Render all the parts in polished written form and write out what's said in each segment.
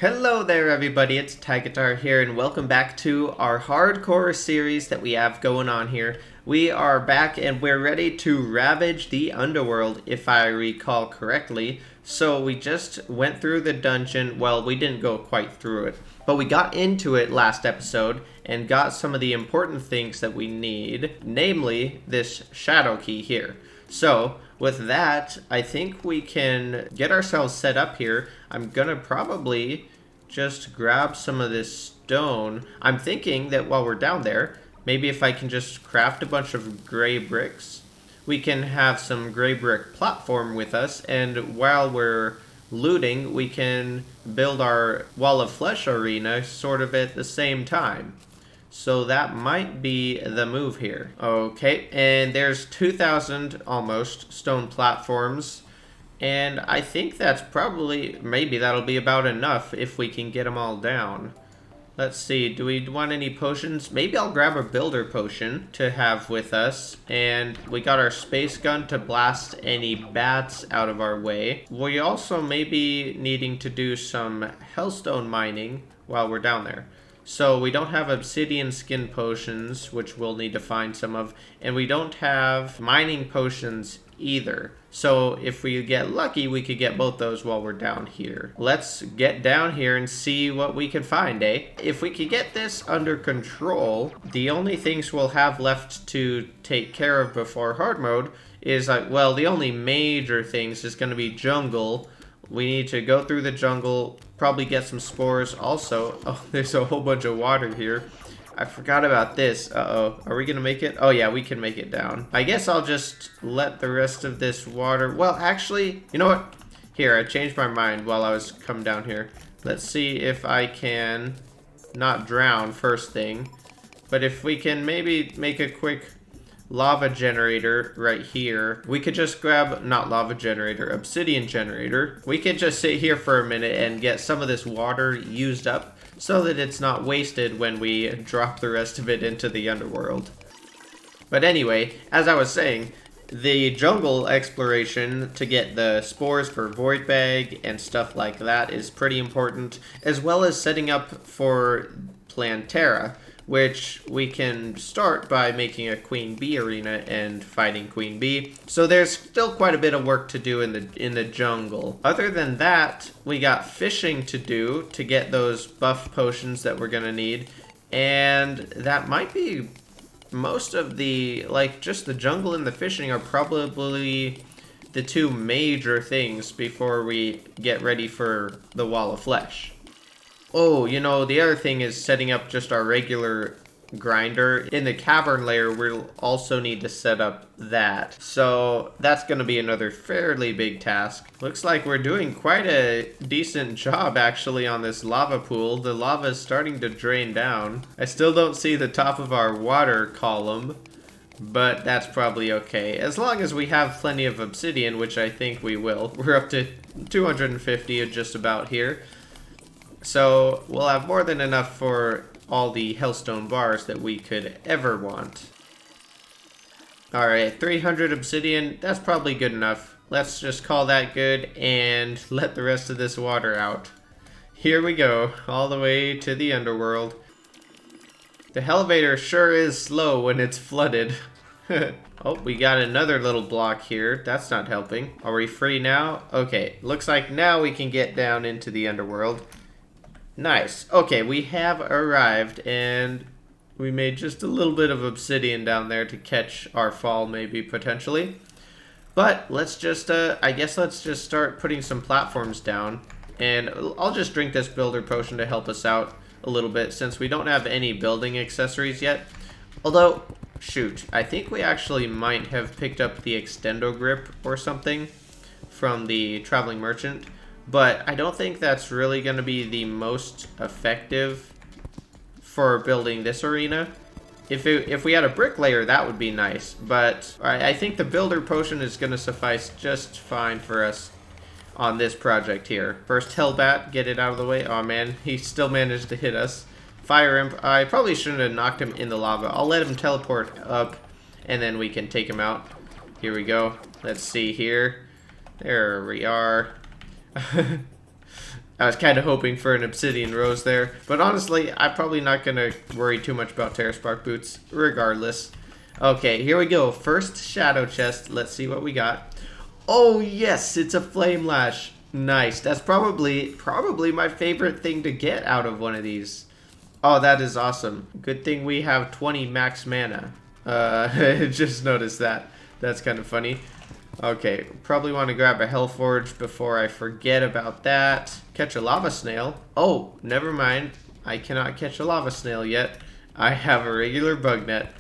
Hello there everybody, it's Tigitar here and welcome back to our hardcore series that we have going on here. We are back and we're ready to ravage the underworld if I recall correctly. So we just went through the dungeon, well we didn't go quite through it, but we got into it last episode and got some of the important things that we need, namely this shadow key here. So, with that, I think we can get ourselves set up here. I'm gonna probably just grab some of this stone. I'm thinking that while we're down there, maybe if I can just craft a bunch of gray bricks, we can have some gray brick platform with us, and while we're looting, we can build our Wall of Flesh arena sort of at the same time. So that might be the move here. Okay, and there's 2,000 almost stone platforms. And I think that's probably, maybe that'll be about enough if we can get them all down. Let's see, do we want any potions? Maybe I'll grab a builder potion to have with us. And we got our space gun to blast any bats out of our way. We also may be needing to do some hellstone mining while we're down there. So we don't have obsidian skin potions, which we'll need to find some of, and we don't have mining potions either. So if we get lucky, we could get both those while we're down here. Let's get down here and see what we can find, eh? If we could get this under control, the only things we'll have left to take care of before hard mode is, well, the only major things is going to be jungle. We need to go through the jungle, probably get some spores also. Oh, there's a whole bunch of water here. I forgot about this. Uh-oh. Are we going to make it? Oh, yeah, we can make it down. I guess I'll just let the rest of this water... Well, actually, you know what? Here, I changed my mind while I was coming down here. Let's see if I can not drown first thing. But if we can maybe make a quick lava generator right here. We could just grab, not lava generator, obsidian generator. We could just sit here for a minute and get some of this water used up so that it's not wasted when we drop the rest of it into the underworld. But anyway, as I was saying, the jungle exploration to get the spores for Void Bag and stuff like that is pretty important, as well as setting up for Terraria, which we can start by making a Queen Bee arena and fighting Queen Bee. So there's still quite a bit of work to do in the jungle. Other than that, we got fishing to do to get those buff potions that we're gonna need. And that might be most of the, like, just the jungle and the fishing are probably the two major things before we get ready for the Wall of Flesh. Oh, you know, the other thing is setting up just our regular grinder. In the cavern layer, we'll also need to set up that. So that's going to be another fairly big task. Looks like we're doing quite a decent job, actually, on this lava pool. The lava is starting to drain down. I still don't see the top of our water column, but that's probably okay. As long as we have plenty of obsidian, which I think we will. We're up to 250 just about here. So we'll have more than enough for all the hellstone bars that we could ever want. Alright, 300 obsidian, that's probably good enough. Let's just call that good and let the rest of this water out. Here we go, all the way to the underworld. The elevator sure is slow when it's flooded. Oh, we got another little block here. That's not helping. Are we free now? Okay, looks like now we can get down into the underworld. Nice. Okay, we have arrived, and we made just a little bit of obsidian down there to catch our fall, maybe, potentially. But let's just, I guess let's just start putting some platforms down. And I'll just drink this builder potion to help us out a little bit, since we don't have any building accessories yet. Although, shoot, I think we actually might have picked up the extendo grip or something from the traveling merchant. But I don't think that's really going to be the most effective for building this arena. If we had a brick layer, that would be nice. But I think the builder potion is going to suffice just fine for us on this project here. First Hellbat, get it out of the way. Oh man, he still managed to hit us. Fire Imp, I probably shouldn't have knocked him in the lava. I'll let him teleport up and then we can take him out. Here we go. Let's see here. There we are. I was kind of hoping for an obsidian rose there, but honestly, I'm probably not going to worry too much about Terra Spark boots, regardless. Okay, here we go. First shadow chest. Let's see what we got. Oh yes, it's a flame lash. Nice. That's probably my favorite thing to get out of one of these. Oh, that is awesome. Good thing we have 20 max mana. Just noticed that. That's kind of funny. Okay, probably want to grab a Hellforge before I forget about that. Catch a lava snail. Oh, never mind. I cannot catch a lava snail yet. I have a regular bug net.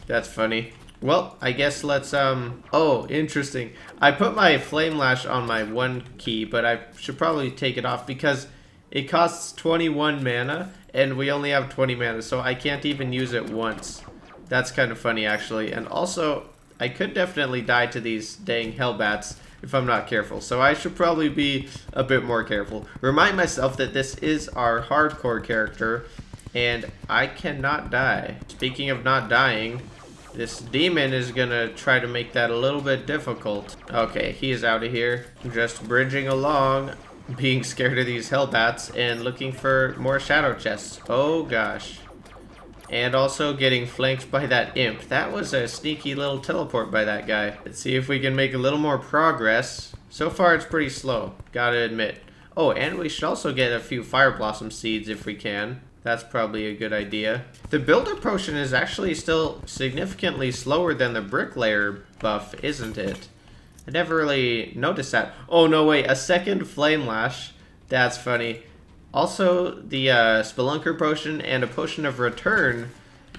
That's funny. Well, I guess let's, oh, interesting. I put my Flame Lash on my 1 key, but I should probably take it off because it costs 21 mana, and we only have 20 mana, so I can't even use it once. That's kind of funny, actually. And also, I could definitely die to these dang hellbats if I'm not careful, so I should probably be a bit more careful. Remind myself that this is our hardcore character, and I cannot die. Speaking of not dying, this demon is gonna try to make that a little bit difficult. Okay, he is out of here. Just bridging along, being scared of these hellbats, and looking for more shadow chests. Oh gosh. And also getting flanked by that imp. That was a sneaky little teleport by that guy. Let's see if we can make a little more progress. So far it's pretty slow, gotta admit. Oh, and we should also get a few fire blossom seeds if we can. That's probably a good idea. The builder potion is actually still significantly slower than the bricklayer buff, isn't it? I never really noticed that. Oh no, wait, a second flame lash. That's funny. Also, the Spelunker potion and a potion of return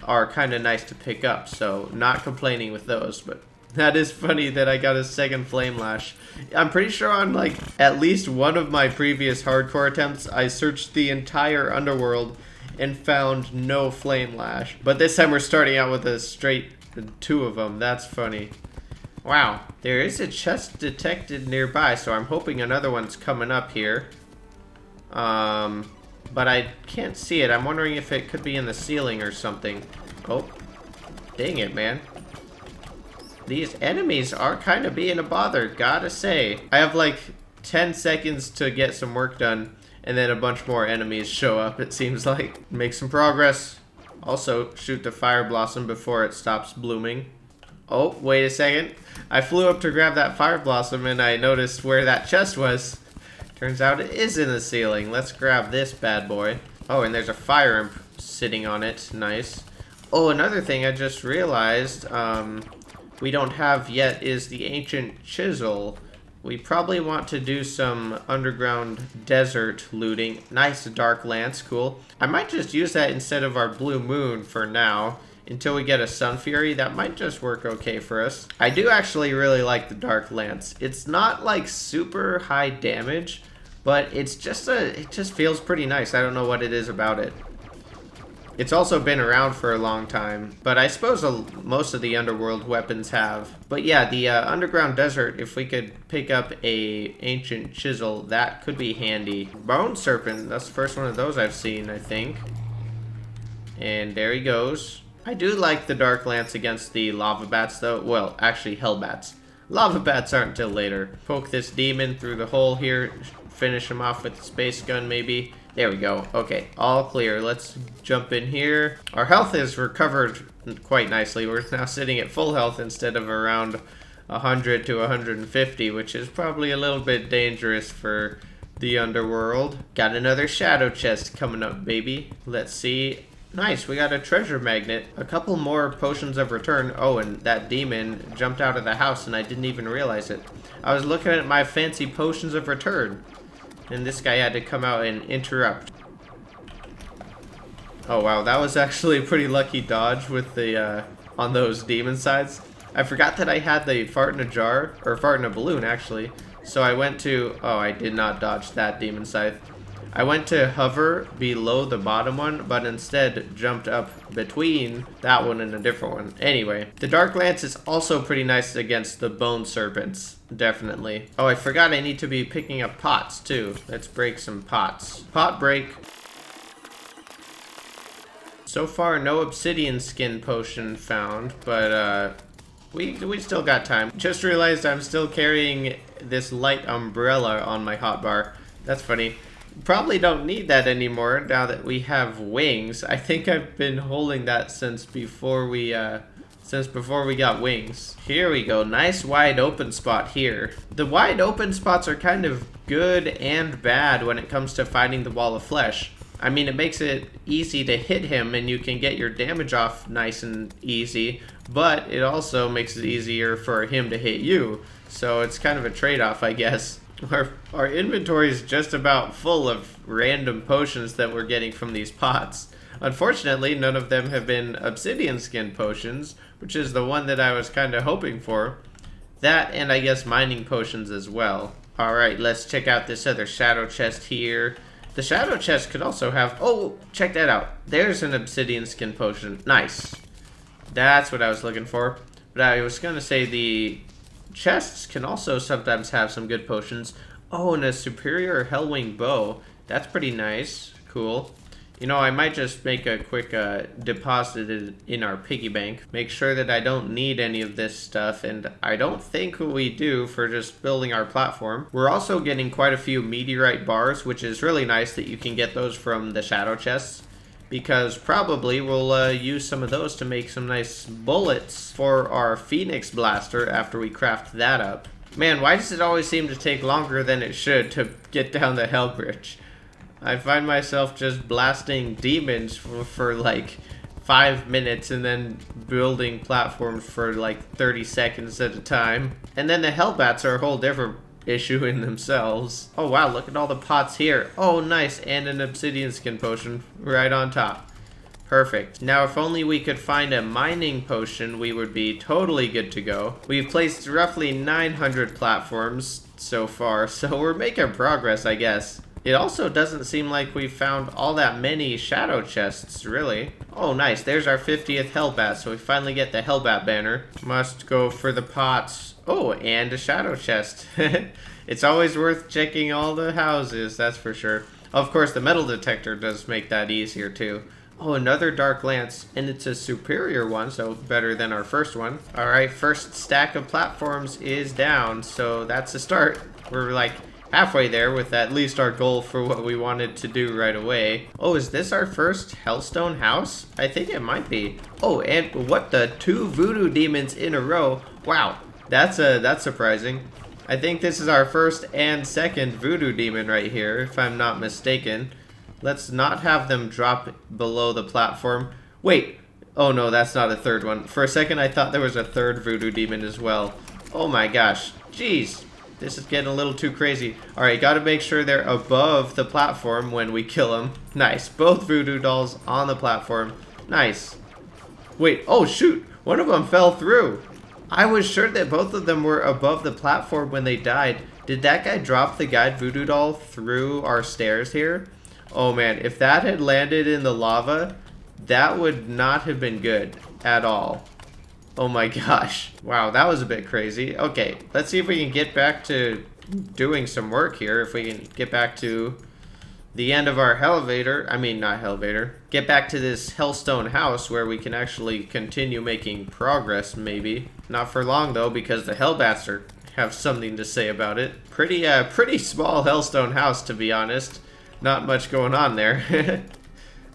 are kind of nice to pick up, so not complaining with those, but that is funny that I got a second flame lash. I'm pretty sure on like at least one of my previous hardcore attempts, I searched the entire underworld and found no flame lash. But this time we're starting out with a straight 2 of them. That's funny. Wow, there is a chest detected nearby, so I'm hoping another one's coming up here. But I can't see it. I'm wondering if it could be in the ceiling or something. Oh, dang it, man. These enemies are kind of being a bother, gotta say. I have like 10 seconds to get some work done, and then a bunch more enemies show up, it seems like. Make some progress. Also, shoot the fire blossom before it stops blooming. Oh, wait a second. I flew up to grab that fire blossom, and I noticed where that chest was. Turns out it is in the ceiling. Let's grab this bad boy. Oh, and there's a fire imp sitting on it. Nice. Oh, another thing I just realized we don't have yet is the ancient chisel. We probably want to do some underground desert looting. Nice dark lance, cool. I might just use that instead of our blue moon for now. Until we get a Sun Fury, that might just work okay for us. I do actually really like the Dark Lance. It's not like super high damage, but it's just it just feels pretty nice. I don't know what it is about it. It's also been around for a long time, but I suppose most of the underworld weapons have. But yeah, the underground desert, if we could pick up a ancient chisel, that could be handy. Bone Serpent, that's the first one of those I've seen, I think. And there he goes. I do like the Dark Lance against the Lava Bats, though. Well, actually, Hell Bats. Lava Bats aren't till later. Poke this demon through the hole here. Finish him off with the Space Gun, maybe. There we go. Okay, all clear. Let's jump in here. Our health is recovered quite nicely. We're now sitting at full health instead of around 100 to 150, which is probably a little bit dangerous for the underworld. Got another shadow chest coming up, baby. Let's see. Nice, we got a treasure magnet. A couple more potions of return. Oh, and that demon jumped out of the house and I didn't even realize it. I was looking at my fancy potions of return. And this guy had to come out and interrupt. Oh wow, that was actually a pretty lucky dodge with the, on those demon sides. I forgot that I had the fart in a jar, or fart in a balloon actually. So I went to, oh, I did not dodge that demon scythe. I went to hover below the bottom one, but instead jumped up between that one and a different one. Anyway, the Dark Lance is also pretty nice against the Bone Serpents, definitely. Oh, I forgot I need to be picking up pots too. Let's break some pots. Pot break. So far, no obsidian skin potion found, but we still got time. Just realized I'm still carrying this light umbrella on my hotbar. That's funny. Probably don't need that anymore now that we have wings. I think I've been holding that since before we got wings. Here we go. Nice wide open spot here. The wide open spots are kind of good and bad when it comes to fighting the wall of flesh. I mean, it makes it easy to hit him and you can get your damage off nice and easy, but it also makes it easier for him to hit you. So it's kind of a trade-off, I guess. Our inventory is just about full of random potions that we're getting from these pots. Unfortunately, none of them have been obsidian skin potions, which is the one that I was kind of hoping for. That, and I guess mining potions as well. Alright, let's check out this other shadow chest here. The shadow chest could also have... Oh, check that out. There's an obsidian skin potion. Nice. That's what I was looking for. But I was going to say the chests can also sometimes have some good potions. Oh, and a superior Hellwing Bow. That's pretty nice. Cool. You know, I might just make a quick deposit in our piggy bank. Make sure that I don't need any of this stuff, and I don't think we do for just building our platform. We're also getting quite a few meteorite bars, which is really nice that you can get those from the shadow chests, because probably we'll use some of those to make some nice bullets for our Phoenix Blaster after we craft that up. Man, why does it always seem to take longer than it should to get down the Hell Bridge? I find myself just blasting demons for like 5 minutes and then building platforms for like 30 seconds at a time. And then the Hellbats are a whole different issue in themselves. Oh wow, look at all the pots here. Oh nice, and an obsidian skin potion right on top. Perfect. Now if only we could find a mining potion, we would be totally good to go. We've placed roughly 900 platforms so far, so we're making progress, I guess. It also doesn't seem like we've found all that many shadow chests, really. Oh, nice. There's our 50th Hellbat, so we finally get the Hellbat banner. Must go for the pots. Oh, and a shadow chest. It's always worth checking all the houses, that's for sure. Of course, the metal detector does make that easier, too. Oh, another Dark Lance, and it's a superior one, so better than our first one. Alright, first stack of platforms is down, so that's a start. We're like halfway there with at least our goal for what we wanted to do right away. Oh, is this our first Hellstone house? I think it might be. Oh, and what the 2 voodoo demons in a row. Wow, that's surprising. I think this is our first and second voodoo demon right here, if I'm not mistaken. Let's not have them drop below the platform. Wait, oh no, that's not a third one. For a second I thought there was a third voodoo demon as well. Oh my gosh, jeez. This is getting a little too crazy. Alright, gotta make sure they're above the platform when we kill them. Nice. Both voodoo dolls on the platform. Nice. Wait, oh shoot! One of them fell through! I was sure that both of them were above the platform when they died. Did that guy drop the guide voodoo doll through our stairs here? Oh man, if that had landed in the lava, that would not have been good at all. Oh my gosh. Wow, that was a bit crazy. Okay, let's see if we can get back to doing some work here. If we can get back to the end of our elevator. I mean, not elevator. Get back to this Hellstone house where we can actually continue making progress, maybe. Not for long, though, because the Hellbats have something to say about it. Pretty small Hellstone house, to be honest. Not much going on there.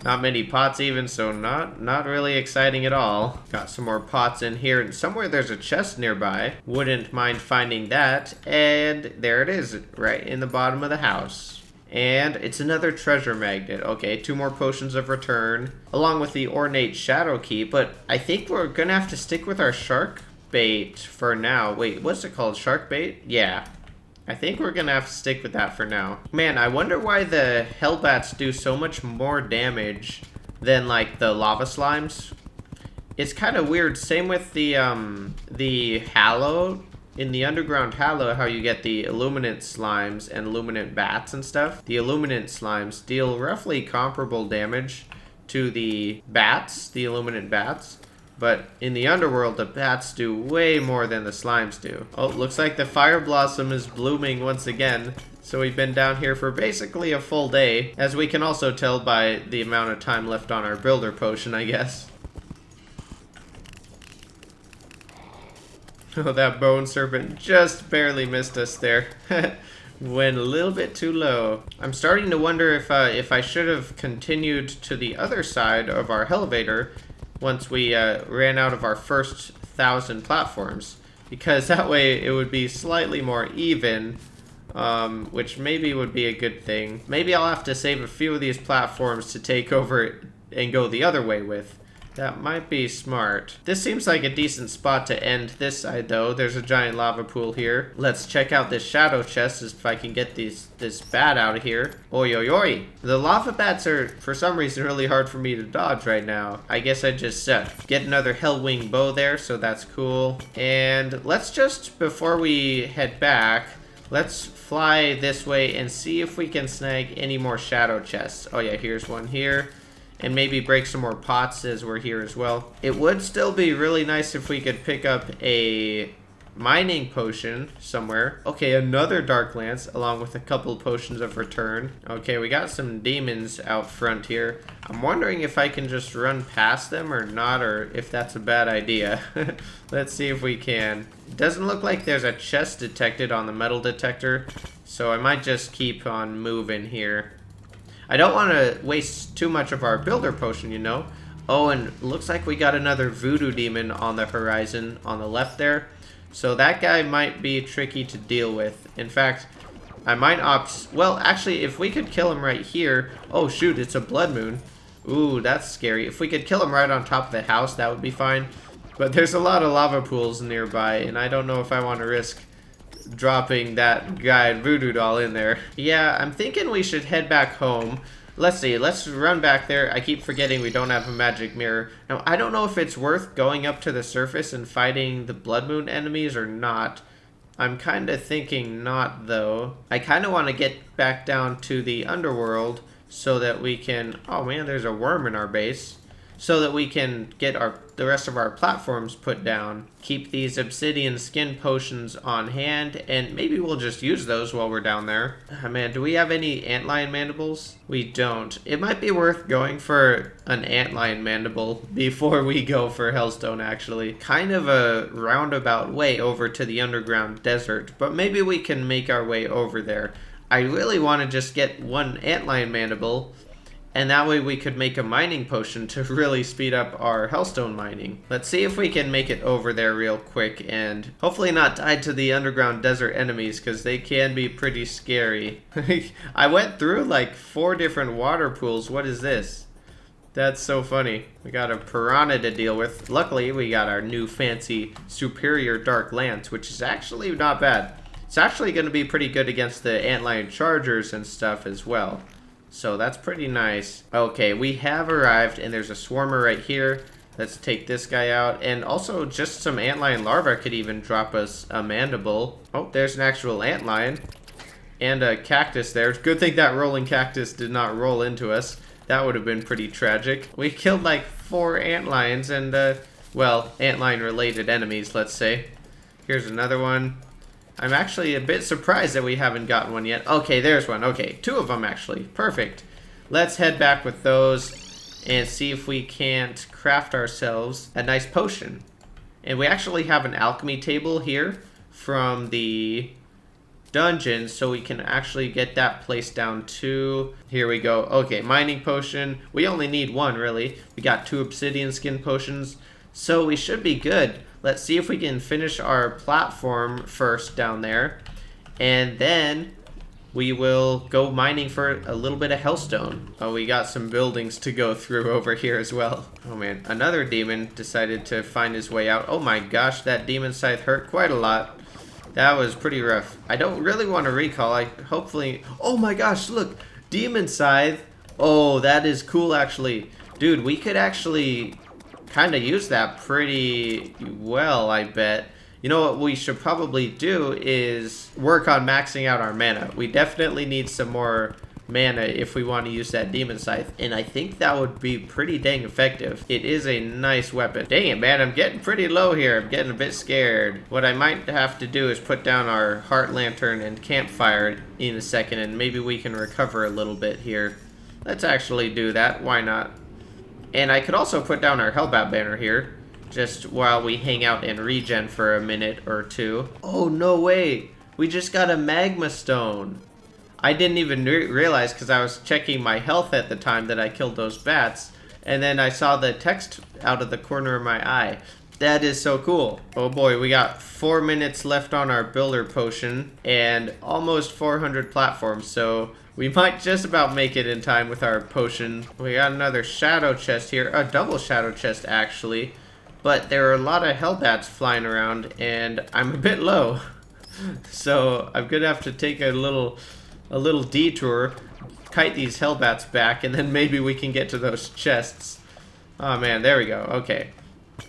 Not many pots even, so not really exciting at all. Got some more pots in here, and somewhere there's a chest nearby. Wouldn't mind finding that, and there it is, right in the bottom of the house. And it's another treasure magnet. Okay, 2 more potions of return, along with the ornate shadow key, but I think we're gonna have to stick with our shark bait for now. Wait, what's it called? Shark bait? Yeah. I think we're gonna have to stick with that for now. Man, I wonder why the Hellbats do so much more damage than like the lava slimes. It's kind of weird. Same with the Hallow. In the underground Hallow, how you get the illuminant slimes and illuminant bats and stuff. The illuminant slimes deal roughly comparable damage to the bats, the illuminant bats. But in the underworld, the bats do way more than the slimes do. Oh, looks like the fire blossom is blooming once again. So we've been down here for basically a full day, as we can also tell by the amount of time left on our builder potion, I guess. Oh, that bone serpent just barely missed us there. Went a little bit too low. I'm starting to wonder if I should have continued to the other side of our elevator once we ran out of our first 1,000 platforms, because that way it would be slightly more even, which maybe would be a good thing. Maybe I'll have to save a few of these platforms to take over and go the other way with. That might be smart. This seems like a decent spot to end this side, though. There's a giant lava pool here. Let's check out this shadow chest if I can get this bat out of here. Oi, oi, oi. The lava bats are, for some reason, really hard for me to dodge right now. I guess I just get another Hellwing Bow there, so that's cool. And let's just, before we head back, let's fly this way and see if we can snag any more shadow chests. Oh yeah, here's one here. And maybe break some more pots as we're here as well. It would still be really nice if we could pick up a mining potion somewhere. Okay, another Dark Lance along with a couple potions of return. Okay, we got some demons out front here. I'm wondering if I can just run past them or not, or if that's a bad idea. Let's see if we can. It doesn't look like there's a chest detected on the metal detector, so I might just keep on moving here. I don't want to waste too much of our builder potion, you know. Oh, and looks like we got another voodoo demon on the horizon on the left there. So that guy might be tricky to deal with. In fact, I might opt... Well, actually, if we could kill him right here... Oh, shoot, it's a blood moon. Ooh, that's scary. If we could kill him right on top of the house, that would be fine. But there's a lot of lava pools nearby, and I don't know if I want to risk dropping that guy voodoo doll in there. Yeah, I'm thinking we should head back home. Let's see, let's run back there. I keep forgetting we don't have a magic mirror. Now, I don't know if it's worth going up to the surface and fighting the blood moon enemies or not. I'm kind of thinking not, though. I kind of want to get back down to the underworld so that we can... Oh man, there's a worm in our base. So that we can get the rest of our platforms put down. Keep these obsidian skin potions on hand, and maybe we'll just use those while we're down there. Oh, man, do we have any antlion mandibles? We don't. It might be worth going for an antlion mandible before we go for Hellstone, actually. Kind of a roundabout way over to the underground desert, but maybe we can make our way over there. I really want to just get one antlion mandible, and that way we could make a mining potion to really speed up our Hellstone mining. Let's see if we can make it over there real quick and hopefully not die to the underground desert enemies, because they can be pretty scary. I went through like 4 different water pools. What is this? That's so funny. We got a piranha to deal with. Luckily, we got our new fancy superior Dark Lance, which is actually not bad. It's actually going to be pretty good against the antlion chargers and stuff as well. So that's pretty nice. Okay, we have arrived, and there's a swarmer right here. Let's take this guy out. And also, just some antlion larvae could even drop us a mandible. Oh, there's an actual antlion. And a cactus there. Good thing that rolling cactus did not roll into us. That would have been pretty tragic. We killed like 4 antlions and, well, antlion-related enemies, let's say. Here's another one. I'm actually a bit surprised that we haven't gotten one yet. Okay, there's one. Okay, 2 of them actually. Perfect. Let's head back with those and see if we can't craft ourselves a nice potion. And we actually have an alchemy table here from the dungeon, so we can actually get that placed down too. Here we go. Okay, mining potion. We only need 1, really. We got 2 obsidian skin potions, so we should be good. Let's see if we can finish our platform first down there, and then we will go mining for a little bit of Hellstone. Oh, we got some buildings to go through over here as well. Oh man, another demon decided to find his way out. Oh my gosh, that demon scythe hurt quite a lot. That was pretty rough. I don't really want to recall. Hopefully... Oh my gosh, look! Demon scythe! Oh, that is cool actually. Dude, we could actually kind of use that pretty well, I bet. You know what we should probably do is work on maxing out our mana. We definitely need some more mana if we want to use that demon scythe, and I think that would be pretty dang effective. It is a nice weapon. Dang it, man, I'm getting pretty low here. I'm getting a bit scared. What I might have to do is put down our heart lantern and campfire in a second, and maybe we can recover a little bit here. Let's actually do that. Why not? And I could also put down our Hellbat banner here, just while we hang out and regen for a minute or 2. Oh, no way. We just got a Magma Stone. I didn't even realize because I was checking my health at the time that I killed those bats. And then I saw the text out of the corner of my eye. That is so cool. Oh boy, we got 4 minutes left on our builder potion and almost 400 platforms, so we might just about make it in time with our potion. We got another shadow chest here, a double shadow chest actually, but there are a lot of hellbats flying around and I'm a bit low. So I'm gonna have to take a little detour, kite these hellbats back, and then maybe we can get to those chests. Oh man, there we go. Okay.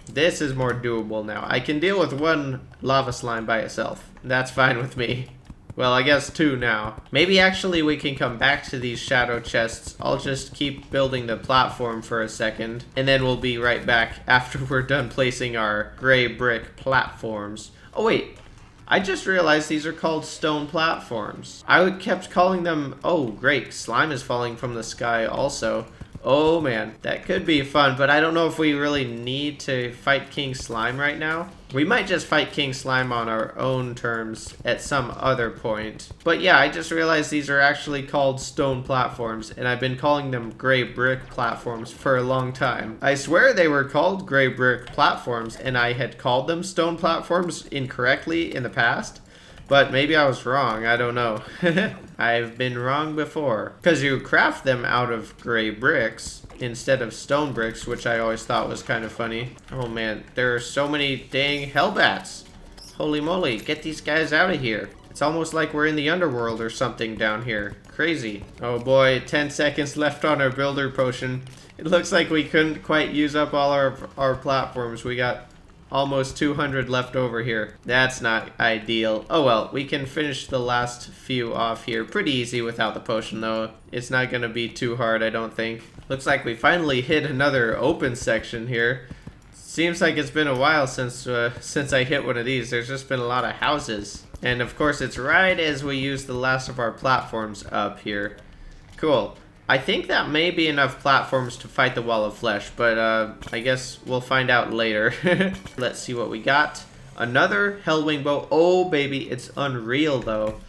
This is more doable now. I can deal with one lava slime by itself. That's fine with me. Well, I guess 2 now. Maybe actually we can come back to these shadow chests. I'll just keep building the platform for a second, and then we'll be right back after we're done placing our gray brick platforms. Oh wait, I just realized these are called stone platforms. I kept calling them, oh great, slime is falling from the sky also. Oh man, that could be fun, but I don't know if we really need to fight King Slime right now. We might just fight King Slime on our own terms at some other point. But yeah, I just realized these are actually called stone platforms, and I've been calling them gray brick platforms for a long time. I swear they were called gray brick platforms, and I had called them stone platforms incorrectly in the past. But maybe I was wrong, I don't know. I've been wrong before. Because you craft them out of gray bricks instead of stone bricks, which I always thought was kind of funny. Oh man, there are so many dang hellbats. Holy moly, get these guys out of here. It's almost like we're in the underworld or something down here. Crazy. Oh boy, 10 seconds left on our builder potion. It looks like we couldn't quite use up all our platforms. We got almost 200 left over here. That's not ideal. Oh well, we can finish the last few off here. Pretty easy without the potion though. It's not gonna be too hard, I don't think. Looks like we finally hit another open section here. Seems like it's been a while since I hit one of these. There's just been a lot of houses. And of course it's right as we use the last of our platforms up here. Cool. I think that may be enough platforms to fight the wall of flesh, but I guess we'll find out later. Let's see what we got. Another Hellwing Bow. Oh, baby, it's unreal, though.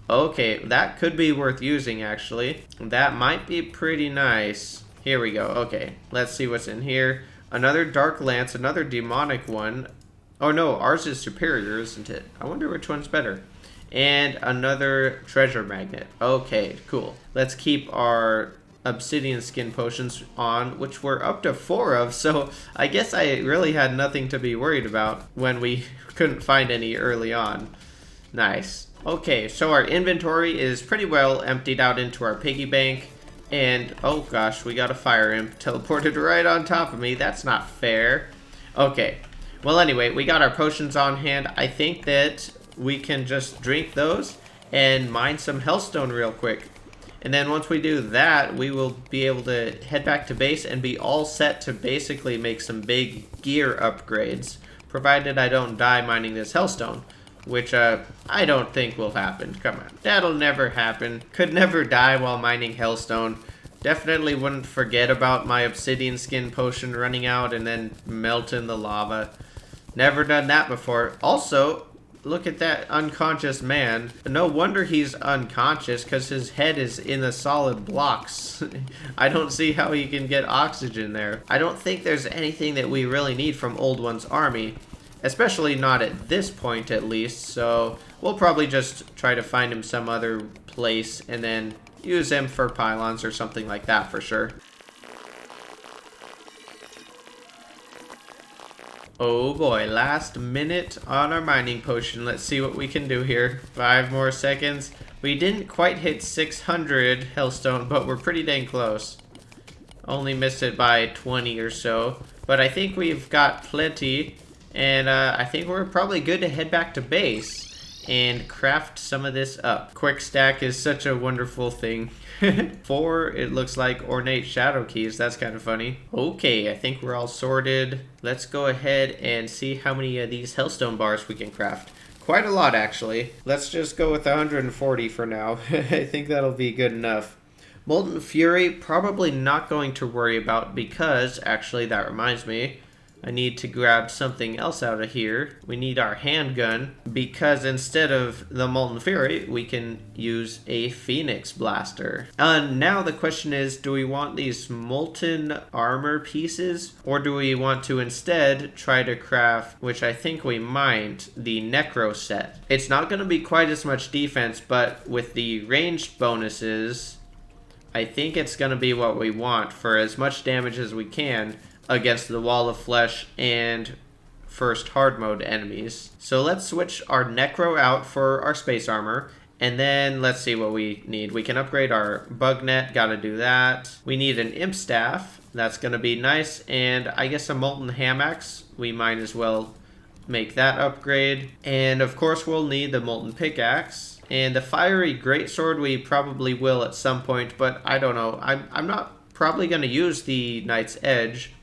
Okay, that could be worth using, actually. That might be pretty nice. Here we go. Okay, let's see what's in here. Another Dark Lance, another demonic one. Oh, no, ours is superior, isn't it? I wonder which one's better. And another treasure magnet. Okay, cool. Let's keep our obsidian skin potions on, which we're up to 4 of, so I guess I really had nothing to be worried about when we couldn't find any early on. Nice. Okay, so our inventory is pretty well emptied out into our piggy bank, and oh gosh, we got a fire imp teleported right on top of me. That's not fair. Okay, well anyway, we got our potions on hand. I think that we can just drink those and mine some hellstone real quick. And then once we do that, we will be able to head back to base and be all set to basically make some big gear upgrades, provided I don't die mining this hellstone, which I don't think will happen. Come on, that'll never happen. Could never die while mining hellstone. Definitely wouldn't forget about my obsidian skin potion running out and then melt in the lava. Never done that before. Also, look at that unconscious man. No wonder he's unconscious, because his head is in the solid blocks. I don't see how he can get oxygen there. I don't think there's anything that we really need from Old One's army. Especially not at this point, at least. So we'll probably just try to find him some other place and then use him for pylons or something like that for sure. Oh boy, last minute on our mining potion. Let's see what we can do here. 5 more seconds. We didn't quite hit 600 hellstone, but we're pretty dang close. Only missed it by 20 or so. But I think we've got plenty. And I think we're probably good to head back to base and craft some of this up. Quick stack is such a wonderful thing. 4, it looks like ornate shadow keys. That's kind of funny. Okay, I think we're all sorted. Let's go ahead and see how many of these hellstone bars we can craft. Quite a lot, actually. Let's just go with 140 for now. I think that'll be good enough. Molten Fury, probably not going to worry about because, actually, that reminds me, I need to grab something else out of here. We need our handgun, because instead of the Molten Fury, we can use a Phoenix Blaster. Now the question is, do we want these molten armor pieces, or do we want to instead try to craft, which I think we might, the Necro set? It's not going to be quite as much defense, but with the ranged bonuses, I think it's going to be what we want for as much damage as we can against the Wall of Flesh and first hard mode enemies. So let's switch our Necro out for our space armor, and then let's see what we need. We can upgrade our bug net, gotta do that. We need an imp staff, that's gonna be nice, and I guess a molten ham axe, we might as well make that upgrade. And of course we'll need the molten pickaxe. And the fiery greatsword we probably will at some point, but I don't know. I'm not probably gonna use the Knight's Edge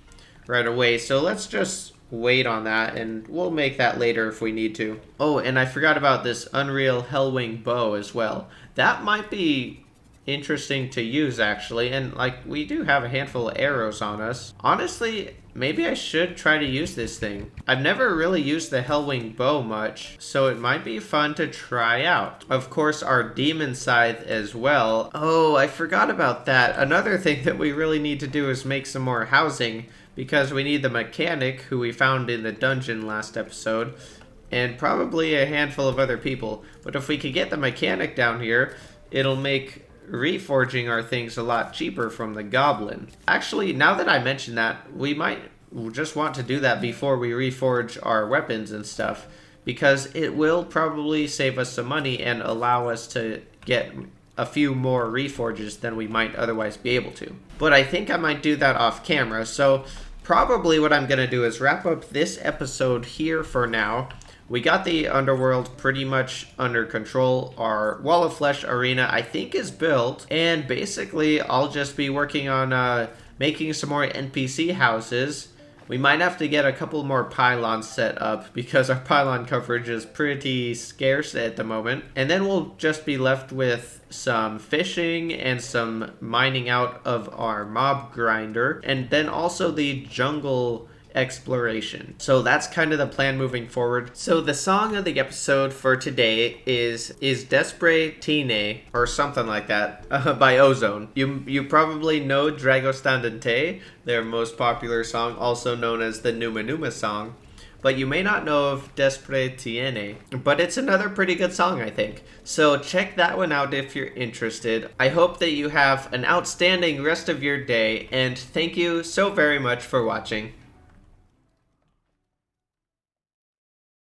right away, so let's just wait on that, and we'll make that later if we need to. Oh, and I forgot about this Unreal Hellwing Bow as well. That might be interesting to use, actually, and like, we do have a handful of arrows on us. Honestly, maybe I should try to use this thing. I've never really used the Hellwing Bow much, so it might be fun to try out. Of course, our Demon Scythe as well. Oh, I forgot about that. Another thing that we really need to do is make some more housing, because we need the mechanic who we found in the dungeon last episode, and probably a handful of other people. But if we could get the mechanic down here, it'll make reforging our things a lot cheaper from the goblin. Actually, now that I mention that, we might just want to do that before we reforge our weapons and stuff, because it will probably save us some money and allow us to get a few more reforges than we might otherwise be able to. But I think I might do that off camera, so probably what I'm gonna do is wrap up this episode here for now. We got the underworld pretty much under control. Our Wall of Flesh arena, I think, is built, and basically I'll just be working on making some more NPC houses. We might have to get a couple more pylons set up, because our pylon coverage is pretty scarce at the moment. And then we'll just be left with some fishing and some mining out of our mob grinder, and then also the jungle exploration. So that's kind of the plan moving forward. So the song of the episode for today is Despre Tine, or something like that, by Ozone. You probably know Dragostandante, their most popular song, also known as the Numa Numa song, but you may not know of Despre Tine. But it's another pretty good song, I think. So check that one out if you're interested. I hope that you have an outstanding rest of your day, and thank you so very much for watching.